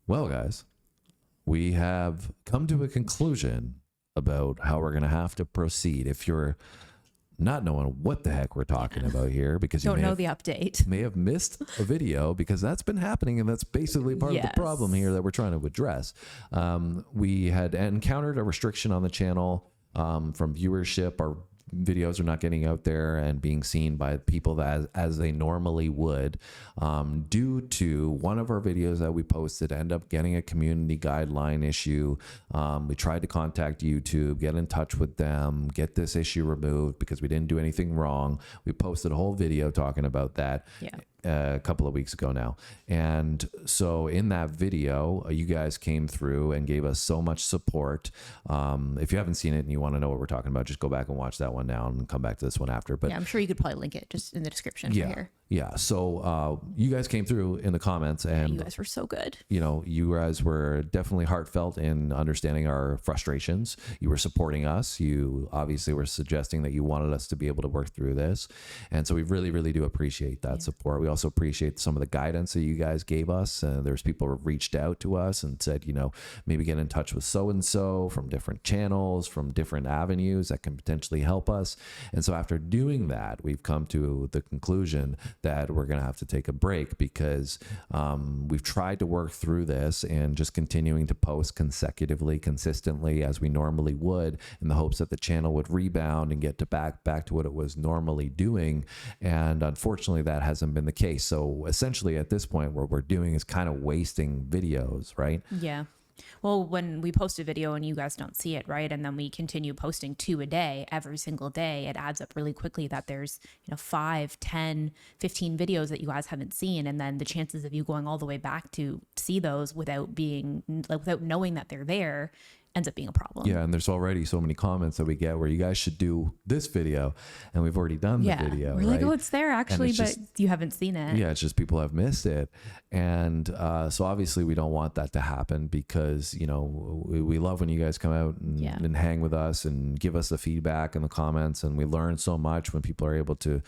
Well, guys, we have come to a conclusion about how we're going to have to proceed. If you're not knowing what the heck we're talking about here, because you Don't know the update. may have missed a video, because that's been happening, and that's basically part of the problem here that we're trying to address. We had encountered a restriction on the channel from viewership. Our videos are not getting out there and being seen by people that as they normally would, due to one of our videos that we posted end up getting a community guideline issue. We tried to contact YouTube, get in touch with them, get this issue removed because we didn't do anything wrong. We posted a whole video talking about that. A couple of weeks ago now. And so in that video, you guys came through and gave us so much support. If you haven't seen it and you want to know what we're talking about, just go back and watch that one now and come back to this one after. But yeah, I'm sure you could probably link it just in the description for here. Yeah. So you guys came through in the comments, and you guys were so good. You know, you guys were definitely heartfelt in understanding our frustrations. You were supporting us. You obviously were suggesting that you wanted us to be able to work through this. And so we really, really do appreciate that support. We also appreciate some of the guidance that you guys gave us. There's people who reached out to us and said, you know, maybe get in touch with so-and-so from different channels, from different avenues that can potentially help us. And so after doing that, we've come to the conclusion that we're going to have to take a break, because we've tried to work through this and just continuing to post consecutively, consistently as we normally would, in the hopes that the channel would rebound and get to back to what it was normally doing. And unfortunately, that hasn't been the case. So essentially at this point, what we're doing is kind of wasting videos, right? Yeah. Well, when we post a video and you guys don't see it, right, and then we continue posting 2 a day every single day, it adds up really quickly that there's, 5, 10, 15 videos that you guys haven't seen. And then the chances of you going all the way back to see those without knowing that they're there ends up being a problem. Yeah, and there's already so many comments that we get where you guys should do this video, and we've already done the video. We're like, oh, it's there actually, but you haven't seen it. Yeah, it's just people have missed it. And so obviously we don't want that to happen, because, we love when you guys come out and hang with us and give us the feedback and the comments, and we learn so much when people are able to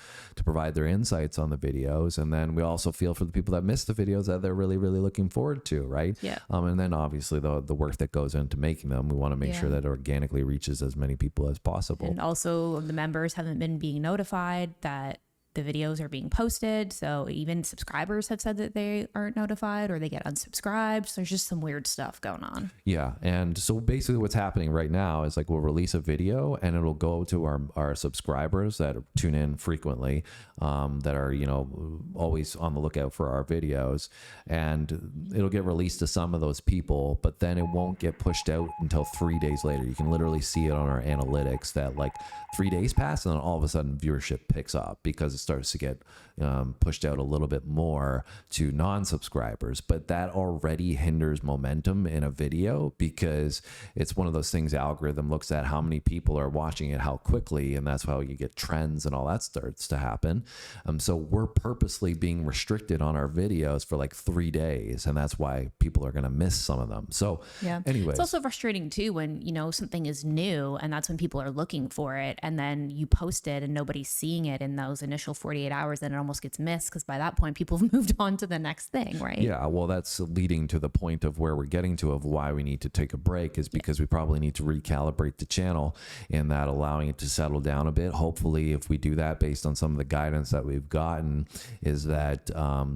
provide their insights on the videos. And then we also feel for the people that missed the videos that they're really, really looking forward to, right? Yeah. And then obviously the work that goes into making them, we want to make sure that it organically reaches as many people as possible. And also the members haven't been being notified that the videos are being posted. So even subscribers have said that they aren't notified, or they get unsubscribed. So there's just some weird stuff going on. Yeah. And so basically what's happening right now is, like, we'll release a video and it'll go to our subscribers that tune in frequently, that are, always on the lookout for our videos, and it'll get released to some of those people, but then it won't get pushed out until 3 days later. You can literally see it on our analytics that, like, 3 days pass and then all of a sudden viewership picks up, because it starts to get pushed out a little bit more to non-subscribers. But that already hinders momentum in a video, because it's one of those things, algorithm looks at how many people are watching it, how quickly, and that's how you get trends and all that starts to happen. So we're purposely being restricted on our videos for like 3 days, and that's why people are going to miss some of them. So anyways, it's also frustrating too when something is new, and that's when people are looking for it, and then you post it and nobody's seeing it in those initial 48 hours, and it almost gets missed, because by that point people have moved on to the next thing, right? Yeah, well, that's leading to the point of where we're getting to, of why we need to take a break, is because we probably need to recalibrate the channel, in that allowing it to settle down a bit. Hopefully, if we do that, based on some of the guidance that we've gotten, is that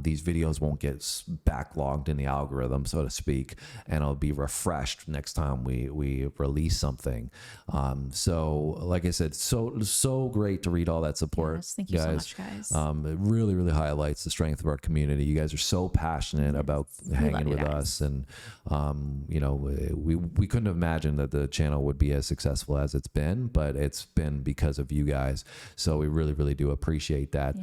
these videos won't get backlogged in the algorithm, so to speak, and it'll be refreshed next time we release something. So like I said, so great to read all that support. Yes, thank you so much, guys. It really, really highlights the strength of our community. You guys are so passionate about hanging with us, and we couldn't have imagined that the channel would be as successful as it's been, but it's been because of you guys. So we really, really do appreciate that.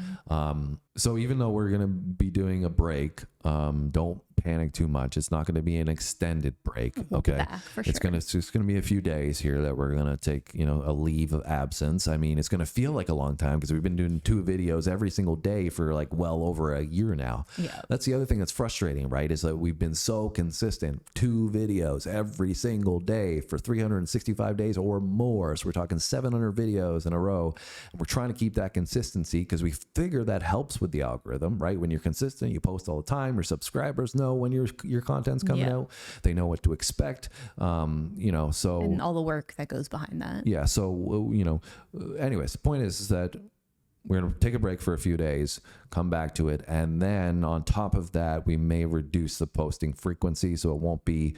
So even though we're going to be doing a break, don't panic too much. It's not going to be an extended break. Okay. It's going to be a few days here that we're going to take, a leave of absence. I mean, it's going to feel like a long time, because we've been doing 2 videos every single day for like well over a year now. Yeah. That's the other thing that's frustrating, right? Is that we've been so consistent, 2 videos every single day for 365 days or more. So we're talking 700 videos in a row. And we're trying to keep that consistency, because we figure that helps with the algorithm, right? When you're consistent, you post all the time, your subscribers know know when your content's coming Yeah. out. They know what to expect. So And all the work that goes behind that. yeah. So, anyways, the point is that we're going to take a break for a few days, come back to it. And then on top of that, we may reduce the posting frequency. So it won't be,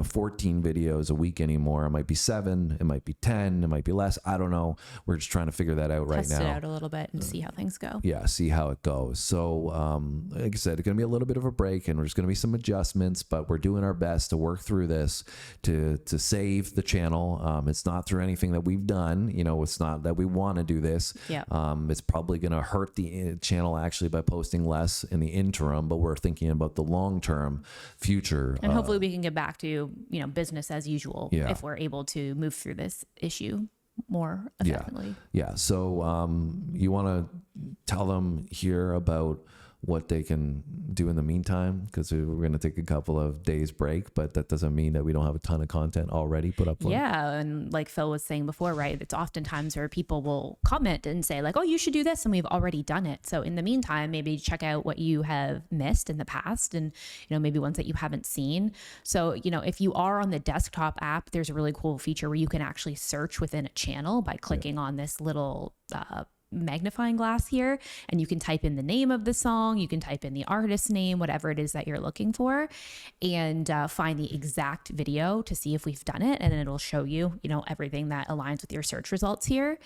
14 videos a week anymore. It might be 7, it might be 10, it might be less. I don't know. We're just trying to figure that out right Test now. it out a little bit and see how things go. Yeah, see how it goes. So, like I said, it's going to be a little bit of a break, and there's going to be some adjustments, but we're doing our best to work through this to save the channel. It's not through anything that we've done. It's not that we want to do this. Yeah. It's probably going to hurt the channel actually by posting less in the interim, but we're thinking about the long-term future. And hopefully we can get back to, business as usual Yeah. if we're able to move through this issue more effectively. Yeah. So you want to tell them here about what they can do in the meantime, because we're going to take a couple of days break, but that doesn't mean that we don't have a ton of content already put up for them. Yeah. And like Phil was saying before, right, it's oftentimes where people will comment and say like, oh, you should do this. And we've already done it. So in the meantime, maybe check out what you have missed in the past and, maybe ones that you haven't seen. So, if you are on the desktop app, there's a really cool feature where you can actually search within a channel by clicking on this little, magnifying glass here, and you can type in the name of the song, you can type in the artist's name, whatever it is that you're looking for, and find the exact video to see if we've done it, and then it'll show you, everything that aligns with your search results here.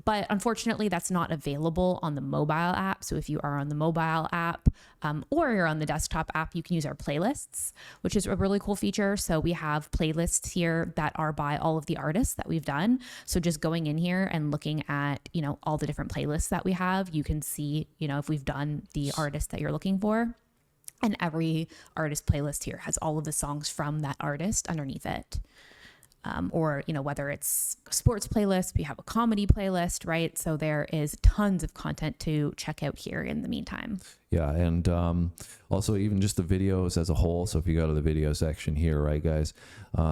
But unfortunately, that's not available on the mobile app. So if you are on the mobile app or you're on the desktop app, you can use our playlists, which is a really cool feature. So we have playlists here that are by all of the artists that we've done. So just going in here and looking at, all the different playlists that we have, you can see, if we've done the artist that you're looking for. And every artist playlist here has all of the songs from that artist underneath it. Or, whether it's a sports playlist, we have a comedy playlist, right? So there is tons of content to check out here in the meantime. Yeah. And also even just the videos as a whole. So if you go to the video section here, right, guys,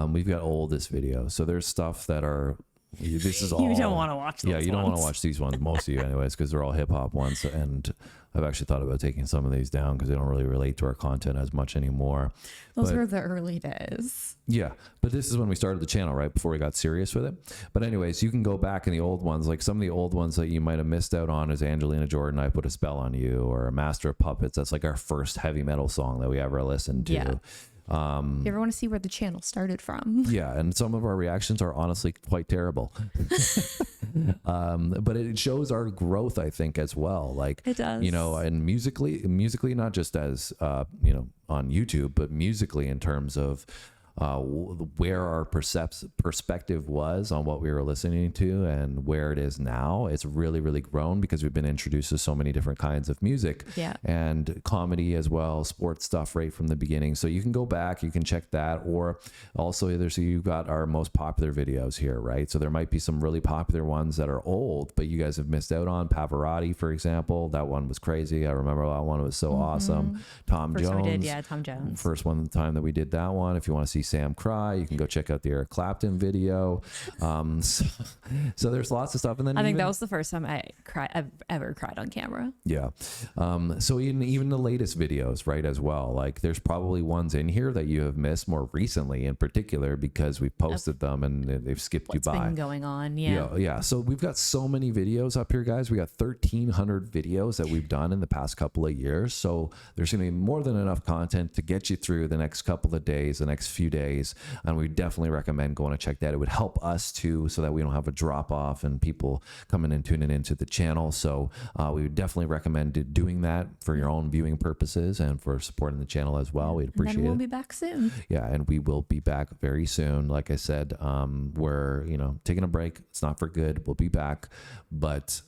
we've got oldest videos. So there's stuff that are, this is all. You don't want to watch those. Yeah, you don't want to watch these ones, most of you anyways, because they're all hip hop ones. And I've actually thought about taking some of these down because they don't really relate to our content as much anymore. Those were the early days. Yeah, but this is when we started the channel, right? Before we got serious with it. But anyways, you can go back in the old ones, like some of the old ones that you might have missed out on is Angelina Jordan, I Put a Spell on You, or Master of Puppets. That's like our first heavy metal song that we ever listened to. Yeah. You ever want to see where the channel started from? Yeah, and some of our reactions are honestly quite terrible. But it shows our growth, I think, as well. Like It does. And musically, not just as on YouTube, but musically in terms of where our perspective was on what we were listening to and where it is now. It's really, really grown because we've been introduced to so many different kinds of music and comedy as well, sports stuff right from the beginning. So you can go back, you can check that, or also you've got our most popular videos here, right? So there might be some really popular ones that are old, but you guys have missed out on. Pavarotti, for example, that one was crazy. I remember that one was so awesome. Tom First Jones. we did, Tom Jones. First one time that we did that one. If you want to see Sam cry, you can go check out the Eric Clapton video. So there's lots of stuff. And then I think that was the first time I've ever cried on camera. Yeah. So even the latest videos, right, as well. Like there's probably ones in here that you have missed more recently in particular because we've posted them and they've skipped you by. What's been going on? Yeah. Yeah. So we've got so many videos up here, guys. We got 1,300 videos that we've done in the past couple of years. So there's going to be more than enough content to get you through the next couple of days, the next few days. And we definitely recommend going to check that. It would help us too, so that we don't have a drop off and people coming and tuning into the channel. So we would definitely recommend doing that for your own viewing purposes and for supporting the channel as well. We'd appreciate it. And then we'll be back soon. Yeah, and we will be back very soon. Like I said, we're taking a break. It's not for good. We'll be back, but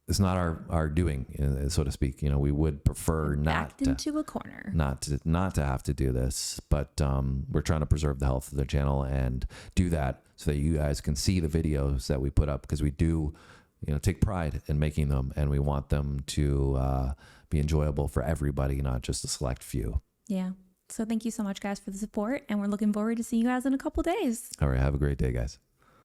it's not our doing, so to speak. We would prefer Backed into a corner. not to have to do this, but we're trying to preserve the health of the channel and do that so that you guys can see the videos that we put up, because we do take pride in making them, and we want them to be enjoyable for everybody, not just a select few. Yeah. So thank you so much, guys, for the support, and we're looking forward to seeing you guys in a couple days. All right, have a great day, guys.